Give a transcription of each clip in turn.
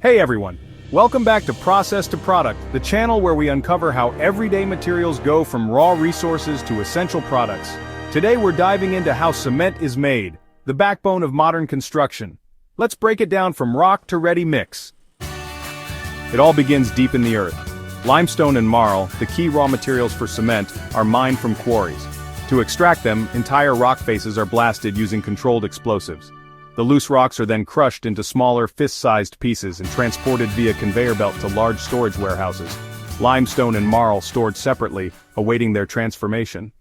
Hey everyone! Welcome back to Process to Product, the channel where we uncover how everyday materials go from raw resources to essential products. Today we're diving into how cement is made, the backbone of modern construction. Let's break it down from rock to ready mix. It all begins deep in the earth. Limestone and marl, the key raw materials for cement, are mined from quarries. To extract them, entire rock faces are blasted using controlled explosives. The loose rocks are then crushed into smaller, fist-sized pieces and transported via conveyor belt to large storage warehouses. Limestone and marl stored separately, awaiting their transformation.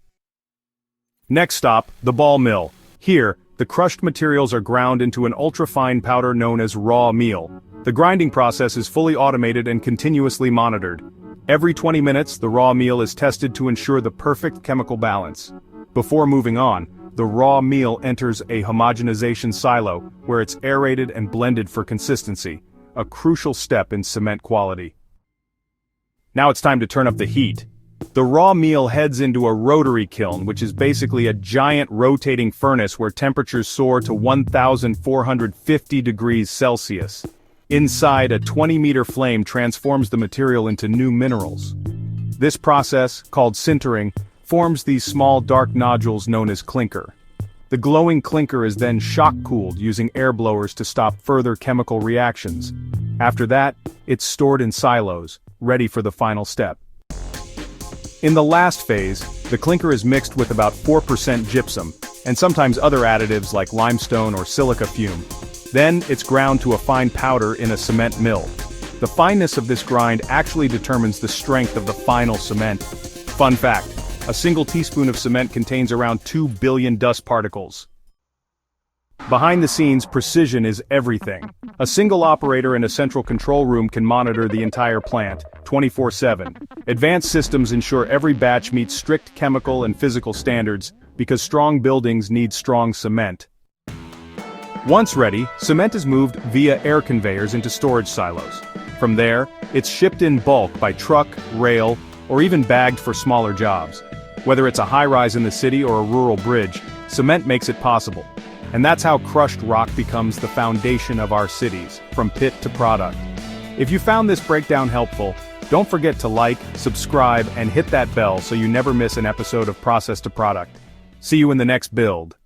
Next stop, the ball mill. Here, the crushed materials are ground into an ultra-fine powder known as raw meal. The grinding process is fully automated and continuously monitored. Every 20 minutes, the raw meal is tested to ensure the perfect chemical balance. Before moving on, the raw meal enters a homogenization silo, where it's aerated and blended for consistency, a crucial step in cement quality. Now it's time to turn up the heat. The raw meal heads into a rotary kiln, which is basically a giant rotating furnace where temperatures soar to 1,450 degrees Celsius. Inside, a 20-meter flame transforms the material into new minerals. This process, called sintering, forms these small dark nodules known as clinker. The glowing clinker is then shock-cooled using air blowers to stop further chemical reactions. After that, it's stored in silos, ready for the final step. In the last phase, the clinker is mixed with about 4% gypsum, and sometimes other additives like limestone or silica fume. Then, it's ground to a fine powder in a cement mill. The fineness of this grind actually determines the strength of the final cement. Fun fact: a single teaspoon of cement contains around 2 billion dust particles. Behind the scenes, precision is everything. A single operator in a central control room can monitor the entire plant, 24/7. Advanced systems ensure every batch meets strict chemical and physical standards, because strong buildings need strong cement. Once ready, cement is moved via air conveyors into storage silos. From there, it's shipped in bulk by truck, rail, or even bagged for smaller jobs. Whether it's a high-rise in the city or a rural bridge, cement makes it possible. And that's how crushed rock becomes the foundation of our cities, from pit to product. If you found this breakdown helpful, don't forget to like, subscribe, and hit that bell so you never miss an episode of Process to Product. See you in the next build.